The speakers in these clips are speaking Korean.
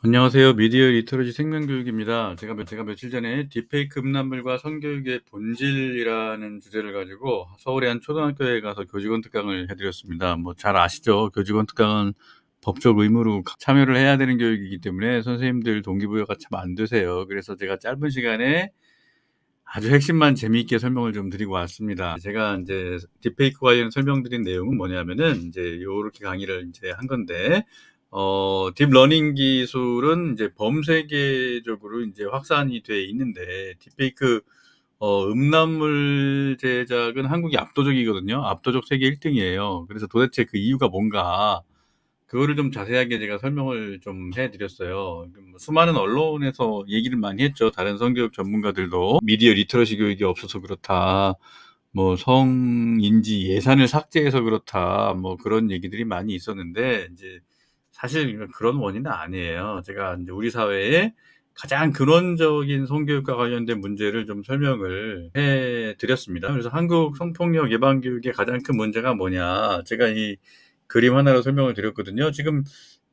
안녕하세요. 미디어 리터러시 생명교육입니다. 제가 며칠 전에 딥페이크 음란물과 성교육의 본질이라는 주제를 가지고 서울의 한 초등학교에 가서 교직원 특강을 해드렸습니다. 뭐 잘 아시죠? 교직원 특강은 법적 의무로 참여를 해야 되는 교육이기 때문에 선생님들 동기부여가 참 안 되세요. 그래서 제가 짧은 시간에 아주 핵심만 재미있게 설명을 좀 드리고 왔습니다. 제가 이제 딥페이크 관련 설명드린 내용은 뭐냐면은 이제 요렇게 강의를 이제 한 건데, 딥러닝 기술은 이제 범세계적으로 이제 확산이 돼 있는데, 딥페이크 음란물 제작은 한국이 압도적이거든요. 압도적 세계 1등이에요. 그래서 도대체 그 이유가 뭔가, 그거를 좀 자세하게 제가 설명을 좀 해드렸어요. 뭐 수많은 언론에서 얘기를 많이 했죠. 다른 성교육 전문가들도 미디어 리터러시 교육이 없어서 그렇다, 뭐 성인지 예산을 삭제해서 그렇다, 뭐 그런 얘기들이 많이 있었는데, 이제 사실 그런 원인은 아니에요. 제가 이제 우리 사회에 가장 근원적인 성교육과 관련된 문제를 좀 설명을 해드렸습니다. 그래서 한국 성폭력 예방 교육의 가장 큰 문제가 뭐냐, 제가 이 그림 하나로 설명을 드렸거든요. 지금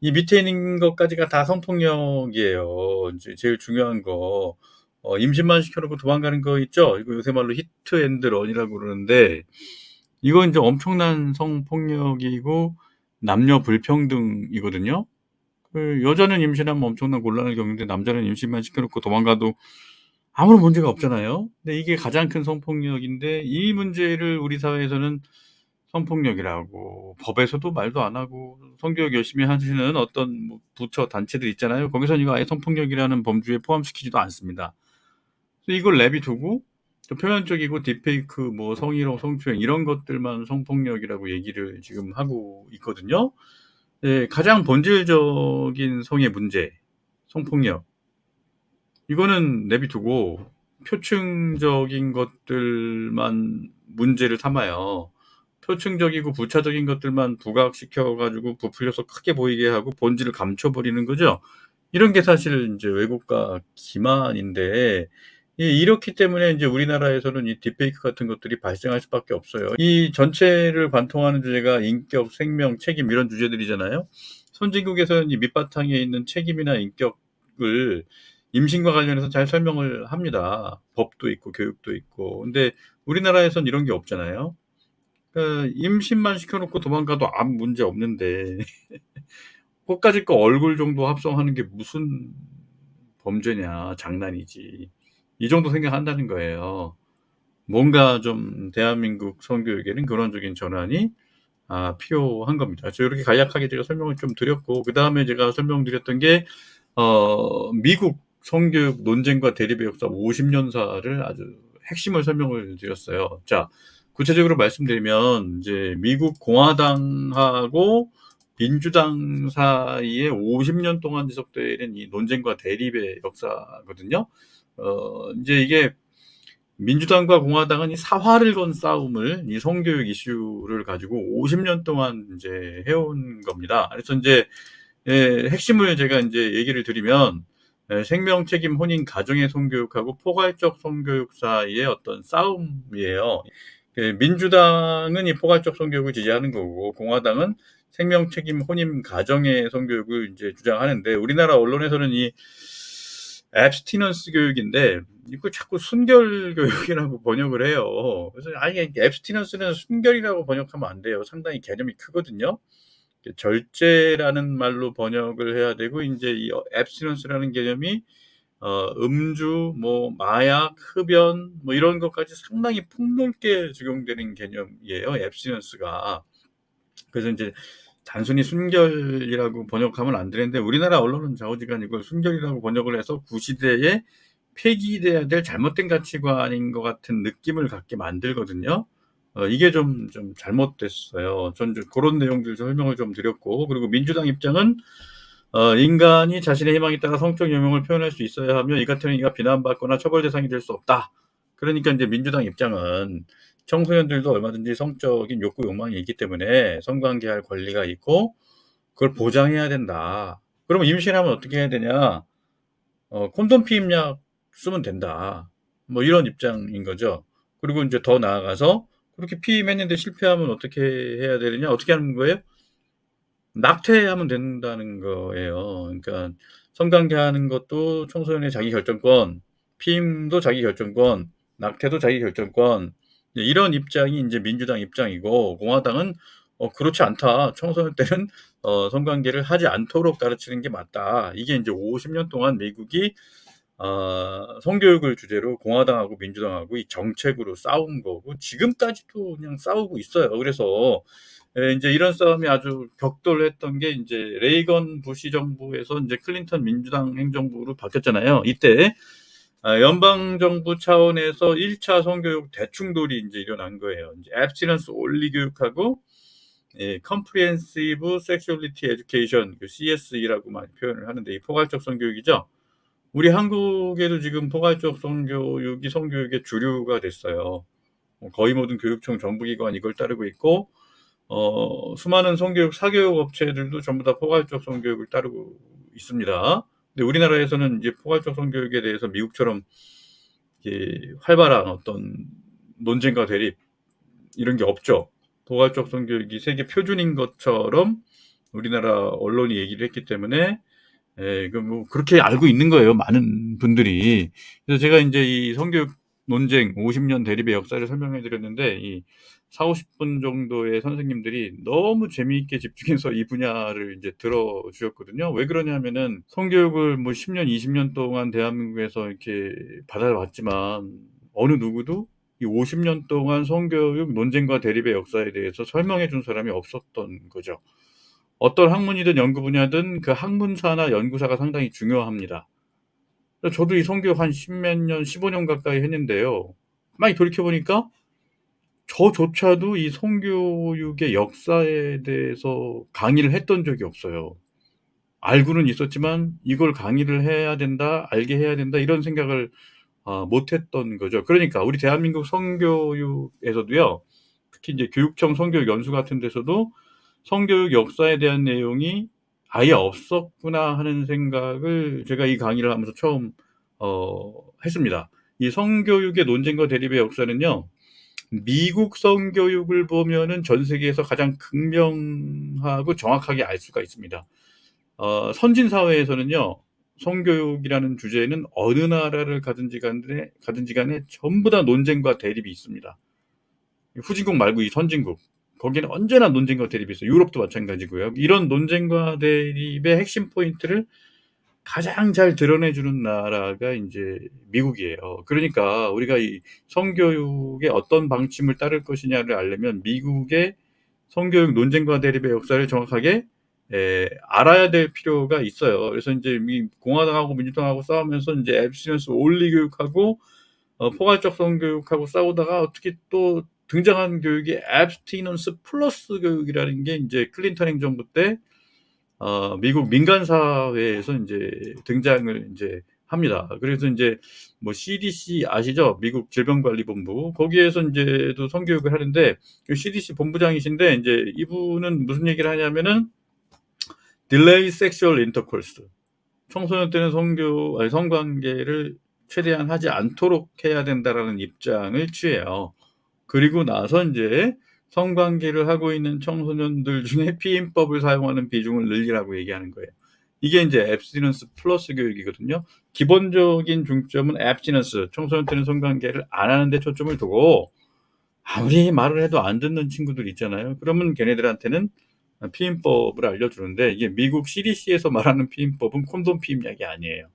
이 밑에 있는 것까지가 다 성폭력이에요. 이제 제일 중요한 거, 임신만 시켜놓고 도망가는 거 있죠? 이거 요새 말로 히트 앤드 런이라고 그러는데, 이거 이제 엄청난 성폭력이고 남녀 불평등이거든요. 그 여자는 임신하면 엄청난 곤란을 겪는데 남자는 임신만 시켜놓고 도망가도 아무런 문제가 없잖아요. 근데 이게 가장 큰 성폭력인데, 이 문제를 우리 사회에서는 성폭력이라고 법에서도 말도 안 하고, 성교육 열심히 하시는 어떤 뭐 부처 단체들 있잖아요. 거기서는 이거 아예 성폭력이라는 범주에 포함시키지도 않습니다. 그래서 이걸 내비두고 좀 표면적이고 딥페이크, 뭐 성희롱, 성추행 이런 것들만 성폭력이라고 얘기를 지금 하고 있거든요. 예, 가장 본질적인 성의 문제, 성폭력, 이거는 내비두고 표층적인 것들만 문제를 삼아요. 표층적이고 부차적인 것들만 부각시켜 가지고 부풀려서 크게 보이게 하고 본질을 감춰버리는 거죠. 이런 게 사실 인제 왜곡과 기만인데, 이렇기 때문에 인제 우리나라에서는 이 딥페이크 같은 것들이 발생할 수밖에 없어요. 이 전체를 관통하는 주제가 인격, 생명, 책임 이런 주제들이잖아요. 선진국에서는 이 밑바탕에 있는 책임이나 인격을 임신과 관련해서 잘 설명을 합니다. 법도 있고 교육도 있고. 근데 우리나라에선 이런 게 없잖아요. 임신만 시켜놓고 도망가도 아무 문제 없는데 코까짓 거 얼굴 정도 합성하는 게 무슨 범죄냐, 장난이지. 이 정도 생각한다는 거예요. 뭔가 좀 대한민국 성교육에는 근원적인 전환이 필요한 겁니다. 그래서 이렇게 간략하게 제가 설명을 좀 드렸고, 그다음에 제가 설명드렸던 게 미국 성교육 논쟁과 대립의 역사 50년사를 아주 핵심을 설명을 드렸어요. 자, 구체적으로 말씀드리면 이제 미국 공화당하고 민주당 사이에 50년 동안 지속되는 이 논쟁과 대립의 역사거든요. 이제 이게 민주당과 공화당은 이 사활을 건 싸움을, 이 성교육 이슈를 가지고 50년 동안 이제 해온 겁니다. 그래서 이제 핵심을 제가 이제 얘기를 드리면, 생명, 책임, 혼인, 가정의 성교육하고 포괄적 성교육 사이의 어떤 싸움이에요. 민주당은 이 포괄적 성교육을 지지하는 거고, 공화당은 생명, 책임, 혼인, 가정의 성교육을 이제 주장하는데, 우리나라 언론에서는 이 앱스티넌스 교육인데 이거 자꾸 순결 교육이라고 번역을 해요. 그래서 아니, 앱스티넌스는 순결이라고 번역하면 안 돼요. 상당히 개념이 크거든요. 절제라는 말로 번역을 해야 되고, 이제 이 앱스티넌스라는 개념이 음주, 뭐 마약, 흡연, 뭐 이런 것까지 상당히 폭넓게 적용되는 개념이에요, 앱스티넌스가. 그래서 이제 단순히 순결이라고 번역하면 안 되는데, 우리나라 언론은 좌우지간 이걸 순결이라고 번역을 해서 구시대에 폐기돼야 될 잘못된 가치관인 것 같은 느낌을 갖게 만들거든요. 이게 좀 잘못됐어요. 전 그런 내용들 설명을 좀 드렸고, 그리고 민주당 입장은 인간이 자신의 희망에 따라 성적 영역을 표현할 수 있어야 하며 이 같은 행위가 비난받거나 처벌 대상이 될 수 없다. 그러니까 이제 민주당 입장은 청소년들도 얼마든지 성적인 욕구, 욕망이 있기 때문에 성관계할 권리가 있고 그걸 보장해야 된다. 그러면 임신하면 어떻게 해야 되냐? 콘돔 피임약 쓰면 된다. 뭐 이런 입장인 거죠. 그리고 이제 더 나아가서 그렇게 피임했는데 실패하면 어떻게 해야 되느냐? 어떻게 하는 거예요? 낙태하면 된다는 거예요. 그러니까 성관계하는 것도 청소년의 자기 결정권, 피임도 자기 결정권, 낙태도 자기 결정권. 이런 입장이 인제 민주당 입장이고, 공화당은 그렇지 않다. 청소년 때는 성관계를 하지 않도록 가르치는 게 맞다. 이게 인제 50년 동안 미국이 성교육을 주제로 공화당하고 민주당하고 이 정책으로 싸운 거고, 지금까지도 그냥 싸우고 있어요. 그래서 인제 이런 싸움이 아주 격돌했던 게 인제 레이건 부시 정부에서 인제 클린턴 민주당 행정부로 바뀌었잖아요. 이때 연방 정부 차원에서 1차 성교육 대충돌이 인제 일어난 거예요. 인제 abstinence only 교육하고 comprehensive sexuality education, 그 CSE라고 많이 표현을 하는데, 이 포괄적 성교육이죠. 우리 한국에도 지금 포괄적 성교육이 성교육의 주류가 됐어요. 거의 모든 교육청 정부기관 이걸 따르고 있고, 수많은 성교육 사교육 업체들도 전부 다 포괄적 성교육을 따르고 있습니다. 근데 우리나라에서는 이제 포괄적 성교육에 대해서 미국처럼 이게 활발한 어떤 논쟁과 대립 이런 게 없죠. 포괄적 성교육이 세계 표준인 것처럼 우리나라 언론이 얘기를 했기 때문에 그 뭐 그렇게 알고 있는 거예요, 많은 분들이. 그래서 제가 인제 이 성교육 논쟁 50년 대립의 역사를 설명해 드렸는데, 이 40-50분 정도의 선생님들이 너무 재미있게 집중해서 이 분야를 인제 들어 주셨거든요. 왜 그러냐면은 성교육을 뭐 10년 20년 동안 대한민국에서 이렇게 받아왔지만, 어느 누구도 이 50년 동안 성교육 논쟁과 대립의 역사에 대해서 설명해 준 사람이 없었던 거죠. 어떤 학문이든 연구 분야든 그 학문사나 연구사가 상당히 중요합니다. 저도 이 성교육 한 십몇 년 15년 가까이 했는데요. 가만히 돌이켜 보니까 저조차도 이 성교육의 역사에 대해서 강의를 했던 적이 없어요. 알고는 있었지만 '이걸 강의를 해야 된다. 알게 해야 된다.' 이런 생각을 못 했던 거죠. 그러니까 우리 대한민국 성교육에서도요, 특히 인제 교육청 성교육 연수 같은 데서도 '성교육 역사에 대한 내용이 아예 없었구나.' 하는 생각을 제가 이 강의를 하면서 처음 했습니다. 이 성교육의 논쟁과 대립의 역사는요, 미국 성교육을 보면은 전 세계에서 가장 극명하고 정확하게 알 수가 있습니다. 선진 사회에서는요, 성교육이라는 주제에는 어느 나라를 가든지 간에 전부 다 논쟁과 대립이 있습니다. 후진국 말고 이 선진국, 거기는 언제나 논쟁과 대립이 있어요. 유럽도 마찬가지고요. 이런 논쟁과 대립의 핵심 포인트를 가장 잘 드러내 주는 나라가 인제 미국이에요. 그러니까 우리가 이 성교육의 어떤 방침을 따를 것이냐를 알려면 미국의 성교육 논쟁과 대립의 역사를 정확하게 알아야 될 필요가 있어요. 그래서 인제 미 공화당하고 민주당하고 싸우면서 인제 abstinence only 교육하고 포괄적 성교육하고 싸우다가 어떻게 또 등장한 교육이 abstinence 플러스 교육이라는 게 인제 클린턴 행정부 때 미국 민간 사회에서 인제 등장을 인제 합니다. 그래서 인제 뭐 CDC 아시죠? 미국 질병관리본부. 거기에서 인제도 성교육을 하는데, 그 CDC 본부장이신데 인제 이분은 무슨 얘기를 하냐면은 delay sexual intercourse, 청소년 때는 성관계를 최대한 하지 않도록 해야 된다라는 입장을 취해요. 그리고 나서 인제 성관계를 하고 있는 청소년들 중에 피임법을 사용하는 비중을 늘리라고 얘기하는 거예요. 이게 인제 abstinence 플러스 교육이거든요. 기본적인 중점은 abstinence, 청소년 때는 성관계를 안 하는 데 초점을 두고, 아무리 말을 해도 안 듣는 친구들 있잖아요. 그러면 걔네들한테는 피임법을 알려주는데, 이게 미국 CDC에서 말하는 피임법은 콘돔 피임약이 아니에요.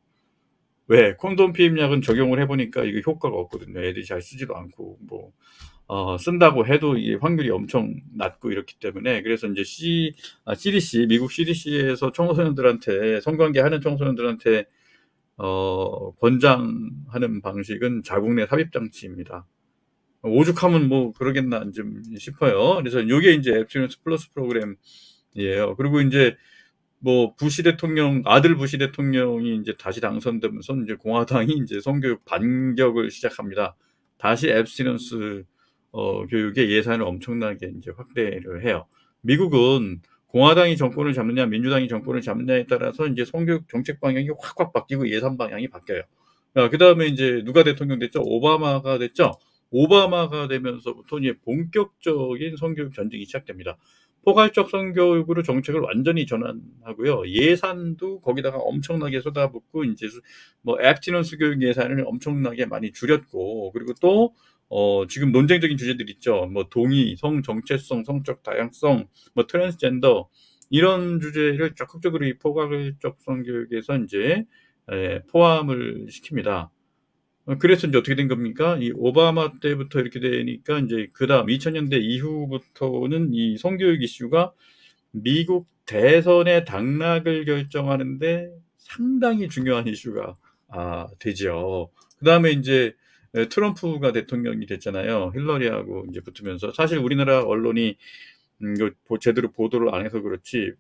왜? 콘돔 피임약은 적용을 해 보니까 이게 효과가 없거든요. 애들이 잘 쓰지도 않고, 뭐 쓴다고 해도 이게 확률이 엄청 낮고 이렇기 때문에. 그래서 인제 CDC, 미국 CDC에서 청소년들한테, 성관계하는 청소년들한테 권장하는 방식은 자국 내 삽입 장치입니다. 오죽하면 뭐 그러겠나 좀 싶어요. 그래서 요게 인제 앱스티넌스 플러스 프로그램이에요. 그리고 인제 뭐 부시 대통령, 아들 부시 대통령이 인제 다시 당선되면서 인제 공화당이 인제 성교육 반격을 시작합니다. 다시 앱스티넌스 교육의 예산을 엄청나게 인제 확대를 해요. 미국은 공화당이 정권을 잡느냐 민주당이 정권을 잡느냐에 따라서 인제 성교육 정책 방향이 확확 바뀌고 예산 방향이 바뀌어요. 그다음에 인제 누가 대통령 됐죠? 오바마가 됐죠? 오바마가 되면서부터 이제 본격적인 성교육 전쟁이 시작됩니다. 포괄적 성교육으로 정책을 완전히 전환하고요. 예산도 거기다가 엄청나게 쏟아붓고 인제 뭐 abstinence 교육 예산을 엄청나게 많이 줄였고, 그리고 또 지금 논쟁적인 주제들 있죠. 뭐 동의, 성 정체성, 성적 다양성, 뭐 트랜스젠더, 이런 주제를 적극적으로 이 포괄적 성교육에서 인제 포함을 시킵니다. 그래서 인제 어떻게 된 겁니까? 이 오바마 때부터 이렇게 되니까 인제 그다음 2000 년대 이후부터는 이 성교육 이슈가 미국 대선의 당락을 결정하는 데 상당히 중요한 이슈가 되죠. 그다음에 인제 트럼프가 대통령이 됐잖아요. 힐러리하고 인제 붙으면서. 사실 우리나라 언론이 이거 제대로 보도를 안 해서 그렇지,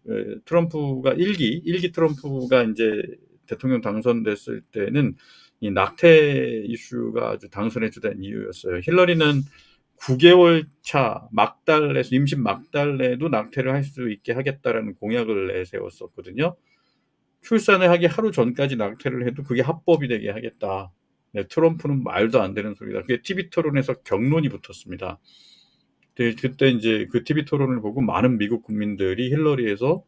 트럼프가 1기 트럼프가 인제 대통령 당선됐을 때는 이 낙태 이슈가 아주 당선에 주된 이유였어요. 힐러리는 9개월 차 막달에서 임신 막달에도 낙태를 할 수 있게 하겠다라는 공약을 내세웠었거든요. 출산을 하기 하루 전까지 낙태를 해도 그게 합법이 되게 하겠다. 네, 트럼프는 말도 안 되는 소리다. 그게 TV 토론에서 격론이 붙었습니다. 그때 인제 그 TV 토론을 보고 많은 미국 국민들이 힐러리에서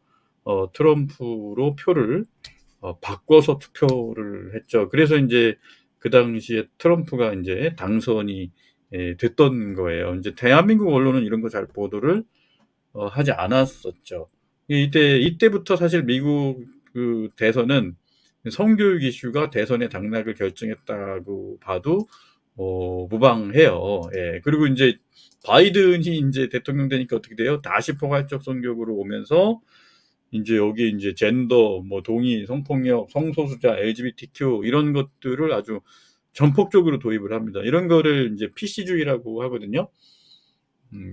트럼프로 표를 바꿔서 투표를 했죠. 그래서 인제 그 당시에 트럼프가 인제 당선이 됐던 거예요. 인제 대한민국 언론은 이런 거 잘 보도를 하지 않았었죠. 이때부터 사실 미국 그 대선은 성교육 이슈가 대선의 당락을 결정했다고 봐도 무방해요. 예. 그리고 인제 바이든이 인제 대통령 되니까 어떻게 돼요? 다시 포괄적 성교육으로 오면서 인제 여기에 인제 젠더, 뭐 동의, 성폭력, 성소수자, LGBTQ 이런 것들을 아주 전폭적으로 도입을 합니다. 이런 거를 인제 PC주의라고 하거든요.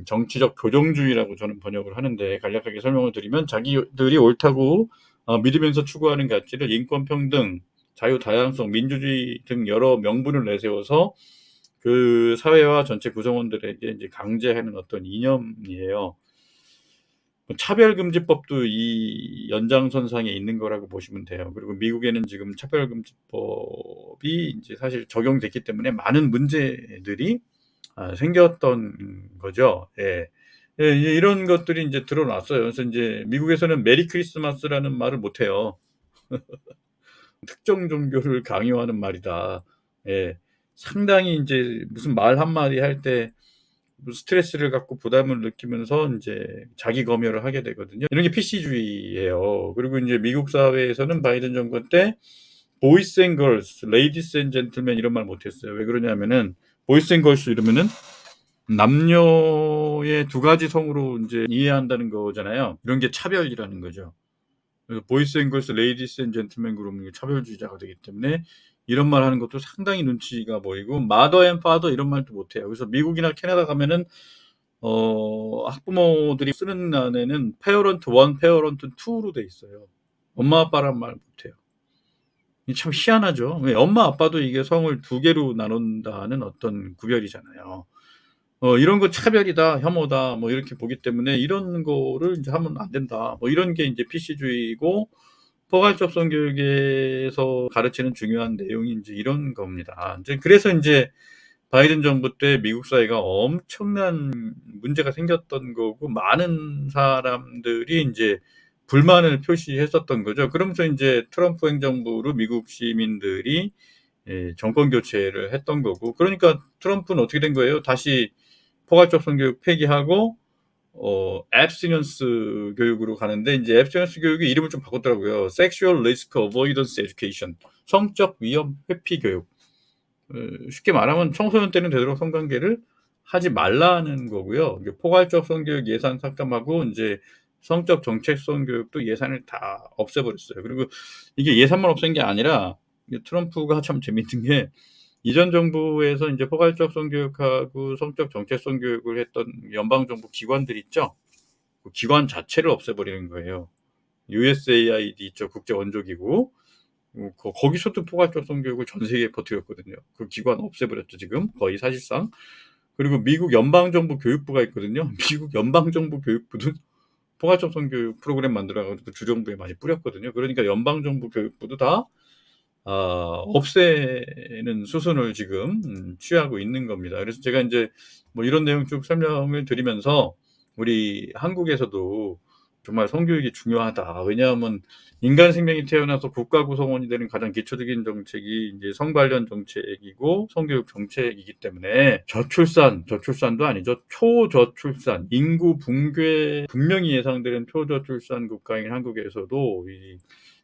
정치적 교정주의라고 저는 번역을 하는데, 간략하게 설명을 드리면 자기들이 옳다고 믿으면서 추구하는 가치를 인권 평등, 자유 다양성, 민주주의 등 여러 명분을 내세워서 그 사회와 전체 구성원들에게 인제 강제하는 어떤 이념이에요. 뭐 차별금지법도 이 연장선상에 있는 거라고 보시면 돼요. 그리고 미국에는 지금 차별금지법이 인제 사실 적용됐기 때문에 많은 문제들이 생겼던 거죠. 예. 예, 이제 이런 것들이 인제 드러났어요. 그래서 인제 미국에서는 메리 크리스마스라는 말을 못 해요. 특정 종교를 강요하는 말이다. 예. 상당히 인제 무슨 말 한마디 할 때 스트레스를 갖고 부담을 느끼면서 인제 자기 검열을 하게 되거든요. 이런 게 PC주의예요. 그리고 인제 미국 사회에서는 바이든 정권 때 보이스 앤 걸스, 레이디스 앤 젠틀맨 이런 말 못 했어요. 왜 그러냐면은 보이스 앤 걸스 이러면은 남녀의 두 가지 성으로 인제 이해한다는 거잖아요. 이런 게 차별이라는 거죠. 그래서 보이스 앤 걸스, 레이디스 앤 젠틀맨 그러면 이게 차별주의자가 되기 때문에 이런 말 하는 것도 상당히 눈치가 보이고, 마더 앤 파더 이런 말도 못 해요. 그래서 미국이나 캐나다 가면은 학부모들이 쓰는 안에는 페어런트 1, 페어런트 2로 돼 있어요. 엄마 아빠란 말 못 해요. 이게 참 희한하죠. 왜 엄마 아빠도 이게 성을 두 개로 나눈다는 어떤 구별이잖아요. 이런 거 '차별이다. 혐오다.' 뭐 이렇게 보기 때문에 '이런 거를 인제 하면 안 된다.' 뭐 이런 게 인제 PC주의고, 포괄적 성교육에서 가르치는 중요한 내용이 인제 이런 겁니다. 인제 그래서 인제 바이든 정부 때 미국 사회가 엄청난 문제가 생겼던 거고, 많은 사람들이 인제 불만을 표시했었던 거죠. 그러면서 인제 트럼프 행정부로 미국 시민들이 정권 교체를 했던 거고, 그러니까 트럼프는 어떻게 된 거예요? 다시 포괄적 성교육 폐기하고 abstinence 교육으로 가는데, 인제 abstinence 교육이 이름을 좀 바꿨더라고요. Sexual Risk Avoidance Education, 성적 위험 회피 교육. 쉽게 말하면 청소년 때는 되도록 성관계를 하지 말라는 거고요. 이게 포괄적 성교육 예산 삭감하고 인제 성적 정체성 교육도 예산을 다 없애 버렸어요. 그리고 이게 예산만 없앤 게 아니라, 이게 트럼프가 참 재밌는 게 이전 정부에서 인제 포괄적 성교육하고 성적 정체성 교육을 했던 연방 정부 기관들 있죠. 그 기관 자체를 없애 버리는 거예요. USAID 있죠. 국제 원조 기구. 거기서도 포괄적 성교육을 전 세계에 퍼뜨렸거든요. 그 기관 없애 버렸죠 지금 거의 사실상. 그리고 미국 연방 정부 교육부가 있거든요. 미국 연방 정부 교육부도 포괄적 성교육 프로그램 만들어 가지고 주정부에 많이 뿌렸거든요. 그러니까 연방 정부 교육부도 다 없애는 수순을 지금 취하고 있는 겁니다. 그래서 제가 인제 뭐 이런 내용 쭉 설명을 드리면서 우리 한국에서도 정말 성교육이 중요하다. 왜냐하면 인간 생명이 태어나서 국가 구성원이 되는 가장 기초적인 정책이 이제 성관련 정책이고 성교육 정책이기 때문에 저출산도 아니죠. 초저출산, 인구 붕괴 분명히 예상되는 초저출산 국가인 한국에서도 이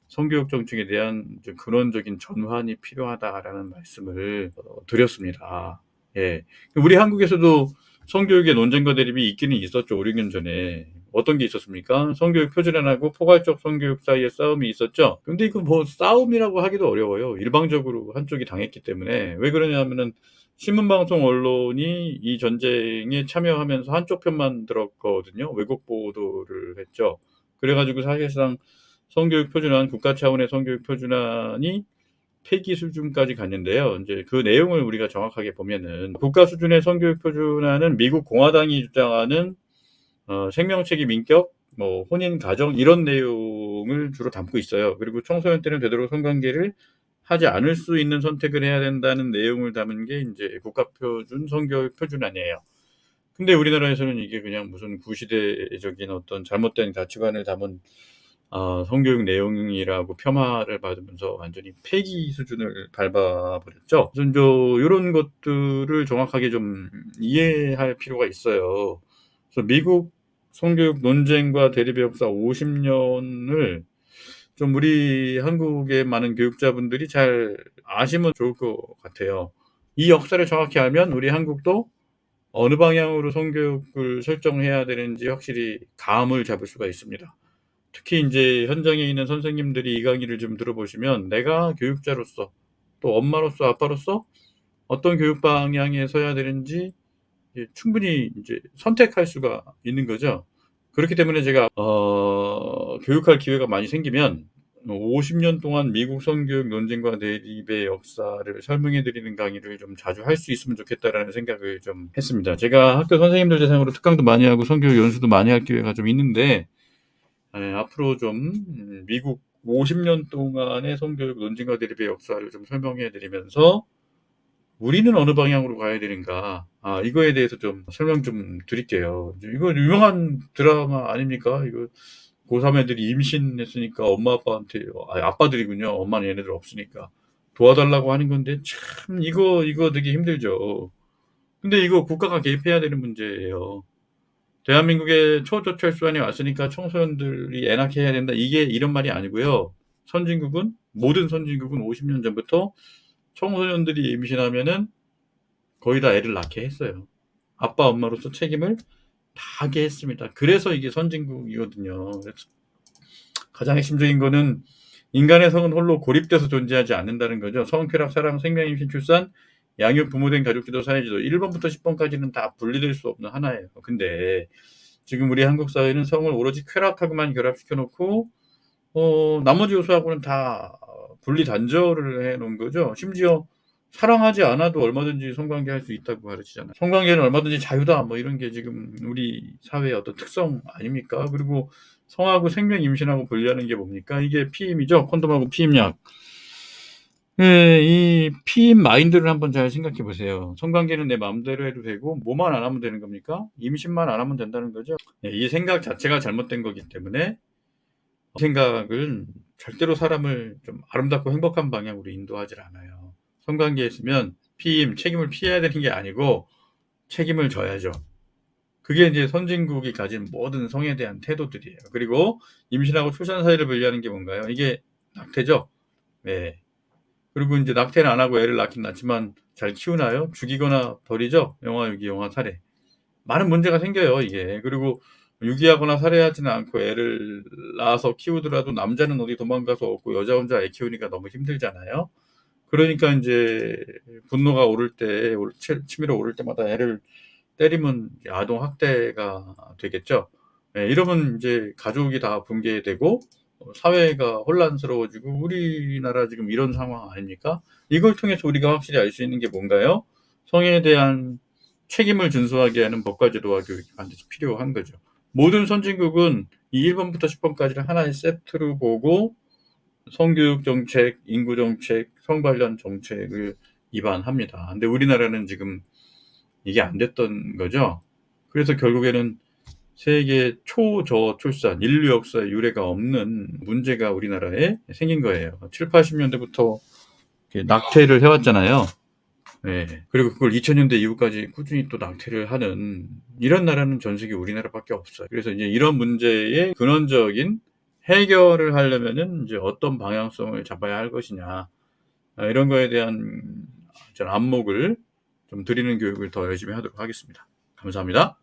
성교육 정책에 대한 좀 근원적인 전환이 필요하다라는 말씀을 드렸습니다. 예. 우리 한국에서도 성교육의 논쟁과 대립이 있기는 있었죠. 5, 6년 전에. 어떤 게 있었습니까? 성교육 표준안하고 포괄적 성교육 사이에 싸움이 있었죠. 근데 이거 뭐 싸움이라고 하기도 어려워요. 일방적으로 한쪽이 당했기 때문에. 왜 그러냐면은 신문방송 언론이 이 전쟁에 참여하면서 한쪽 편만 들었거든요. 왜곡 보도를 했죠. 그래 가지고 사실상 성교육 표준안, 국가 차원의 성교육 표준안이 폐기 수준까지 갔는데요. 이제 그 내용을 우리가 정확하게 보면은 국가 수준의 성교육 표준안은 미국 공화당이 주장하는 생명책임 인격, 뭐 혼인 가정 이런 내용을 주로 담고 있어요. 그리고 청소년 때는 되도록 성관계를 하지 않을 수 있는 선택을 해야 된다는 내용을 담은 게 이제 국가표준 성교육 표준안이에요. 근데 우리나라에서는 이게 그냥 무슨 구시대적인 어떤 잘못된 가치관을 담은 성교육 내용이라고 폄하를 받으면서 완전히 폐기 수준을 밟아버렸죠. 우선 요런 것들을 정확하게 좀 이해할 필요가 있어요. 그래서 미국 성교육 논쟁과 대립의 역사 50년을 좀 우리 한국의 많은 교육자분들이 잘 아시면 좋을 것 같아요. 이 역사를 정확히 알면 우리 한국도 어느 방향으로 성교육을 설정해야 되는지 확실히 감을 잡을 수가 있습니다. 특히 인제 현장에 있는 선생님들이 이 강의를 좀 들어보시면 내가 교육자로서 또 엄마로서 아빠로서 어떤 교육 방향에 서야 되는지 충분히 인제 선택할 수가 있는 거죠. 그렇기 때문에 제가 교육할 기회가 많이 생기면 50년 동안 미국 성교육 논쟁과 대립의 역사를 설명해 드리는 강의를 좀 자주 할 수 있으면 좋겠다라는 생각을 좀 했습니다. 제가 학교 선생님들 대상으로 특강도 많이 하고 성교육 연수도 많이 할 기회가 좀 있는데 앞으로 좀 미국 50년 동안의 성교육 논쟁과 대립의 역사를 좀 설명해 드리면서 '우리는 어느 방향으로 가야 되는가.' 이거에 대해서 좀 설명 좀 드릴게요. 이거 유명한 드라마 아닙니까? 이거 고3 애들이 임신했으니까 엄마 아빠한테 아빠들이군요. 엄마는 얘네들 없으니까. 도와달라고 하는 건데 참 이거 되게 힘들죠. 근데 이거 국가가 개입해야 되는 문제예요. 대한민국에 초저출산이 왔으니까 청소년들이 애 낳게 해야 된다. 이게 이런 말이 아니고요. 모든 선진국은 50년 전부터 청소년들이 임신하면은 거의 다 애를 낳게 했어요. 아빠, 엄마로서 책임을 다하게 했습니다. 그래서 이게 선진국이거든요. 그래서 가장 핵심적인 거는 인간의 성은 홀로 고립돼서 존재하지 않는다는 거죠. 성, 쾌락, 사랑, 생명, 임신, 출산, 양육, 부모된 가족지도, 사회지도 1번부터 10번까지는 다 분리될 수 없는 하나예요. 근데 지금 우리 한국 사회는 성을 오로지 쾌락하고만 결합시켜 놓고 나머지 요소하고는 다 분리 단절을 해 놓은 거죠. 심지어 사랑하지 않아도 얼마든지 성관계할 수 있다고 가르치잖아요. "성관계는 얼마든지 자유다." 뭐 이런 게 지금 우리 사회의 어떤 특성 아닙니까? 그리고 성하고 생명, 임신하고 분리하는 게 뭡니까? 이게 피임이죠. 콘돔하고 피임약. 예. 이 피임 마인드를 한번 잘 생각해 보세요. 성관계는 내 마음대로 해도 되고 뭐만 안 하면 되는 겁니까? 임신만 안 하면 된다는 거죠. 이 생각 자체가 잘못된 거기 때문에 이 생각은 절대로 사람을 좀 아름답고 행복한 방향으로 인도하질 않아요. 성관계에 있으면 책임을 피해야 되는 게 아니고 책임을 져야죠. 그게 인제 선진국이 가진 모든 성에 대한 태도들이에요. 그리고 임신하고 출산 사이를 분리하는 게 뭔가요? 이게 낙태죠. 네. 그리고 인제 낙태는 안 하고 애를 낳긴 낳지만 잘 키우나요? 죽이거나 버리죠. 영아 유기, 영아 살해. 많은 문제가 생겨요 이게. 그리고 유기하거나 살해하지는 않고 애를 낳아서 키우더라도 남자는 어디 도망가서 없고 여자 혼자 애 키우니까 너무 힘들잖아요. 그러니까 인제 분노가 오를 때 치밀어 오를 때마다 애를 때리면 이제 아동 학대가 되겠죠. 예, 이러면 인제 가족이 다 붕괴되고 사회가 혼란스러워지고 우리나라 지금 이런 상황 아닙니까? 이걸 통해서 우리가 확실히 알 수 있는 게 뭔가요? 성에 대한 책임을 준수하게 하는 법과 제도와 교육이 반드시 필요한 거죠. 모든 선진국은 이 1 번부터 10 번까지를 하나의 세트로 보고 성교육 정책, 인구 정책, 성 관련 정책을 입안합니다. 근데 우리나라는 지금 이게 안 됐던 거죠. 그래서 결국에는 세계 초저출산, 인류 역사에 유례가 없는 문제가 우리나라에 생긴 거예요. 70-80 년대부터 이렇게 낙태를 해 왔잖아요. 네. 그리고 그걸 2000 년대 이후까지 꾸준히 또 낙태를 하는 이런 나라는 전 세계 우리나라밖에 없어요. 그래서 이제 이런 문제의 근원적인 해결을 하려면은 인제 어떤 방향성을 잡아야 할 것이냐, 이런 거에 대한 전 안목을 좀 드리는 교육을 더 열심히 하도록 하겠습니다. 감사합니다.